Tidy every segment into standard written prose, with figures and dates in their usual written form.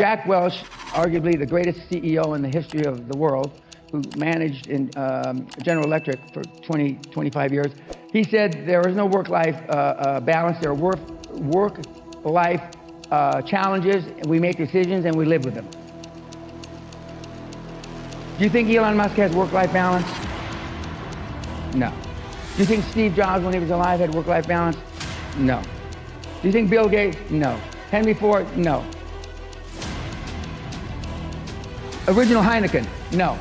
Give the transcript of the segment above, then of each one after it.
Jack Welch, arguably the greatest CEO in the history of the world, who managed in General Electric for 25 years, he said there is no work-life balance. There are work-life challenges, and we make decisions and we live with them. Do you think Elon Musk has work-life balance? No. Do you think Steve Jobs, when he was alive, had work-life balance? No. Do you think Bill Gates? No. Henry Ford? No. Original Heineken? No.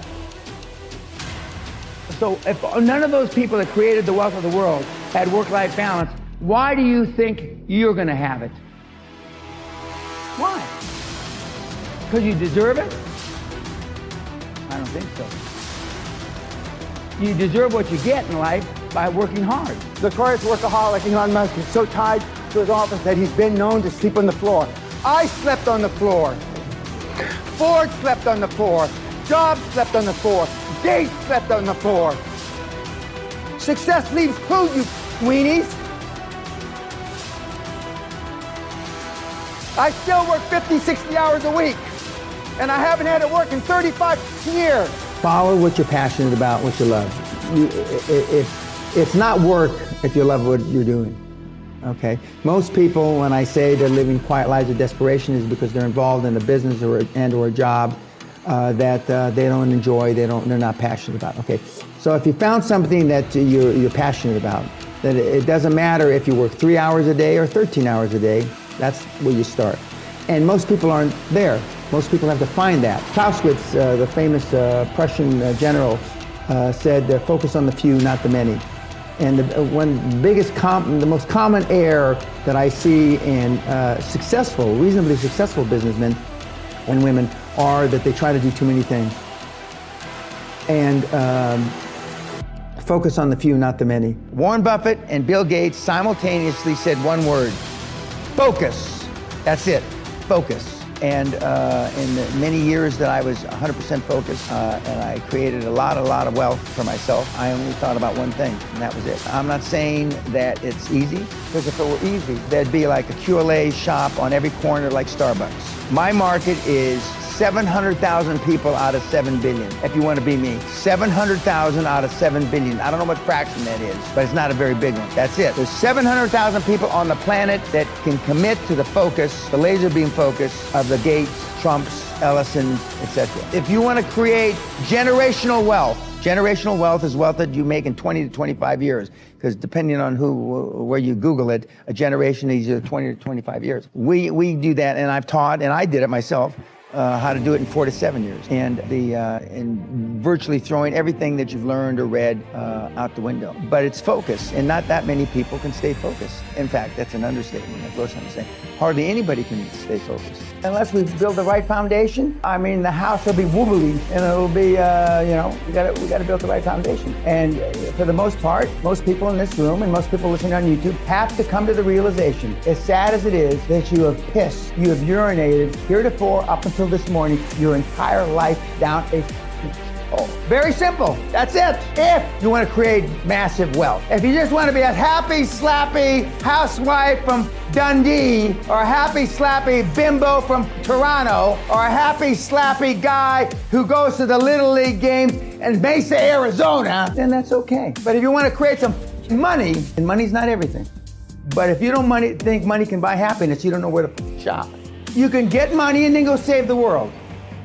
So if none of those people that created the wealth of the world had work-life balance, why do you think you're going to have it? Why? Because you deserve it? I don't think so. You deserve what you get in life by working hard. Notorious workaholic Elon Musk is so tied to his office that he's been known to sleep on the floor. I slept on the floor. Ford slept on the floor. Jobs slept on the floor. Gates slept on the floor. Success leaves clues, you weenies. I still work 50, 60 hours a week, and I haven't had to work in 35 years. Follow what you're passionate about, what you love. It's not work if you love what you're doing, okay? Most people, when I say they're living quiet lives of desperation, is because they're involved in a business or a job that they don't enjoy, they're not passionate about, okay? So if you found something that you're passionate about, then it doesn't matter if you work 3 hours a day or 13 hours a day, that's where you start. And most people aren't there. Most people have to find that. Clausewitz, the famous Prussian general, said, focus on the few, not the many. And the most common error that I see in reasonably successful businessmen and women are that they try to do too many things. And focus on the few, not the many. Warren Buffett and Bill Gates simultaneously said one word: focus. That's it, focus. And in the many years that I was 100% focused and I created a lot of wealth for myself, I only thought about one thing, and that was it. I'm not saying that it's easy, because if it were easy, there'd be like a QLA shop on every corner like Starbucks. My market is 700,000 people out of 7 billion, if you want to be me. 700,000 out of 7 billion. I don't know what fraction that is, but it's not a very big one. That's it. There's 700,000 people on the planet that can commit to the focus, the laser beam focus of the Gates, Trumps, Ellisons, etc. If you want to create generational wealth is wealth that you make in 20 to 25 years, because depending on where you Google it, a generation is either 20 to 25 years. We do that, and I've taught, and I did it myself, how to do it in 4 to 7 years, and virtually throwing everything that you've learned or read out the window. But it's focus, and not that many people can stay focused. In fact, that's an understatement. That goes on to say, hardly anybody can stay focused unless we build the right foundation. I mean, the house will be wobbly, and it'll be, we got to build the right foundation. And for the most part, most people in this room and most people listening on YouTube have to come to the realization, as sad as it is, that you have pissed, you have urinated heretofore up until this morning, your entire life down a hole. Very simple. That's it. If you want to create massive wealth. If you just want to be a happy, slappy housewife from Dundee, or a happy, slappy bimbo from Toronto, or a happy, slappy guy who goes to the Little League games in Mesa, Arizona, then that's okay. But if you want to create some money, and money's not everything. But if you don't think money can buy happiness, you don't know where to shop. You can get money and then go save the world.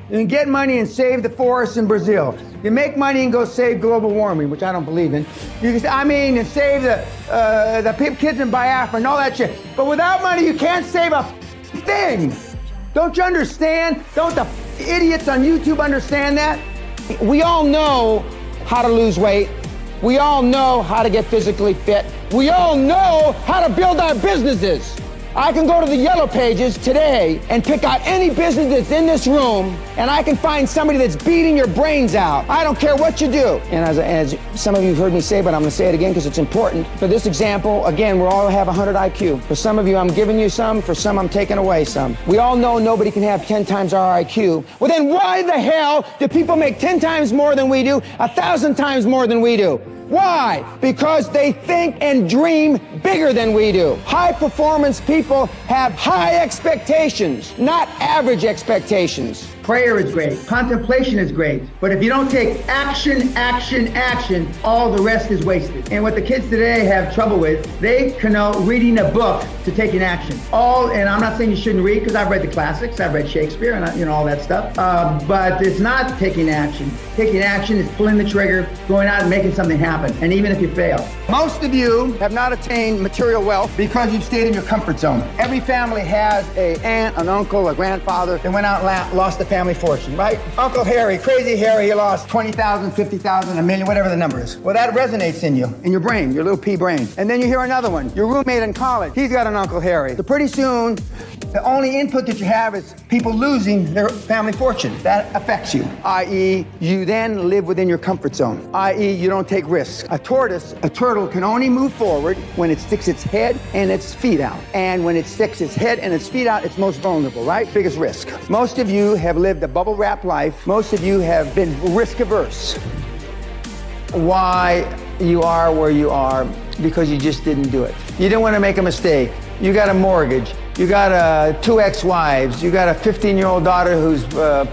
You can get money and save the forests in Brazil. You make money and go save global warming, which I don't believe in. You can, and save the kids in Biafra and all that shit. But without money, you can't save a thing. Don't you understand? Don't the idiots on YouTube understand that? We all know how to lose weight. We all know how to get physically fit. We all know how to build our businesses. I can go to the Yellow Pages today and pick out any business that's in this room, and I can find somebody that's beating your brains out. I don't care what you do. And as some of you have heard me say, but I'm going to say it again because it's important. For this example, again, we all have 100 IQ. For some of you, I'm giving you some. For some, I'm taking away some. We all know nobody can have 10 times our IQ. Well, then why the hell do people make 10 times more than we do, 1,000 times more than we do? Why? Because they think and dream bigger than we do. High performance people have high expectations, not average expectations. Prayer is great. Contemplation is great. But if you don't take action, all the rest is wasted. And what the kids today have trouble with, they connote reading a book to taking action. And I'm not saying you shouldn't read, because I've read the classics, I've read Shakespeare and all that stuff. But it's not taking action. Taking action is pulling the trigger, going out and making something happen. And even if you fail. Most of you have not attained material wealth because you've stayed in your comfort zone. Every family has an aunt, an uncle, a grandfather that went out and lost a family fortune, right? Uncle Harry, crazy Harry, he lost 20,000, 50,000, a million, whatever the number is. Well, that resonates in you, in your brain, your little pea brain. And then you hear another one. Your roommate in college, he's got an Uncle Harry. So pretty soon, the only input that you have is people losing their family fortune. That affects you, i.e., you then live within your comfort zone, i.e., you don't take risks. A turtle can only move forward when it sticks its head and its feet out. And when it sticks its head and its feet out, it's most vulnerable, right? Biggest risk. Most of you have lived a bubble-wrap life. Most of you have been risk-averse. Why you are where you are? Because you just didn't do it. You didn't want to make a mistake. You got a mortgage. You got 2 ex-wives. You got a 15-year-old daughter who's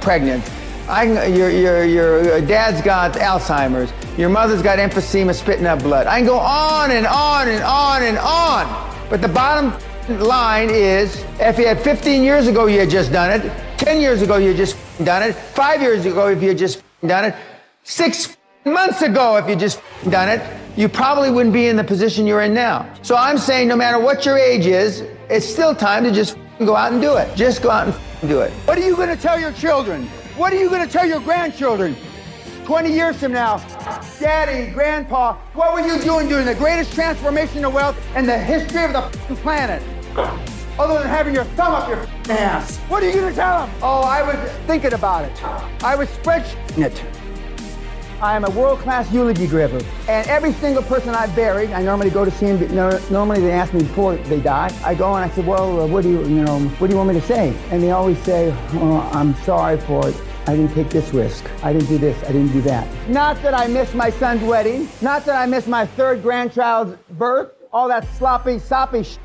pregnant. Your dad's got Alzheimer's. Your mother's got emphysema, spitting up blood. I can go on and on and on and on. But the bottom line is, if you had 15 years ago, you had just done it. 10 years ago, you had just done it. 5 years ago, if you had just done it. 6 months ago, if you just done it, you probably wouldn't be in the position you're in now. So I'm saying no matter what your age is, it's still time to just go out and do it. Just go out and do it. What are you going to tell your children? What are you going to tell your grandchildren? 20 years from now, Daddy, Grandpa, what were you doing during the greatest transformation of wealth in the history of the planet? Other than having your thumb up your ass. What are you going to tell them? Oh, I was thinking about it. I was spreadsheeting it. I am a world-class eulogy giver. And every single person I've buried, I normally go to see them, normally they ask me before they die. I go and I say, well, what do you want me to say? And they always say, oh, I'm sorry for it. I didn't take this risk. I didn't do this. I didn't do that. Not that I missed my son's wedding. Not that I missed my 3rd grandchild's birth. All that sloppy, soppy shit.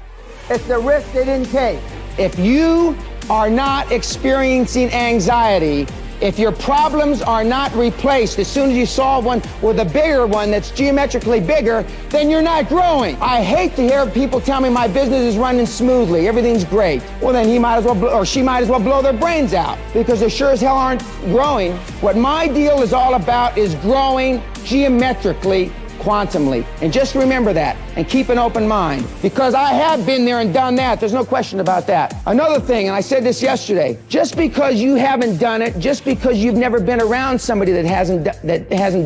It's the risk they didn't take. If you are not experiencing anxiety, if your problems are not replaced as soon as you solve one with a bigger one that's geometrically bigger, then you're not growing. I hate to hear people tell me my business is running smoothly, everything's great. Well, then he might as well, or she might as well blow their brains out, because they sure as hell aren't growing. What my deal is all about is growing geometrically, quantumly. And just remember that and keep an open mind, because I have been there and done that. There's no question about that. Another thing, and I said this yesterday, just because you haven't done it, just because you've never been around somebody that hasn't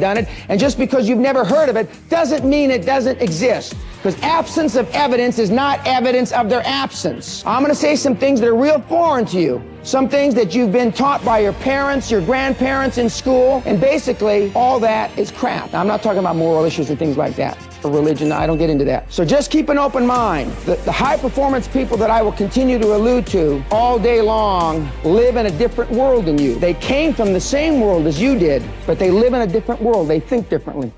done it, and just because you've never heard of it, doesn't mean it doesn't exist. Because absence of evidence is not evidence of their absence. I'm going to say some things that are real foreign to you. Some things that you've been taught by your parents, your grandparents in school, and basically all that is crap. Now, I'm not talking about moral issues and things like that, or religion. I don't get into that. So just keep an open mind. The high performance people that I will continue to allude to all day long live in a different world than you. They came from the same world as you did, but they live in a different world. They think differently.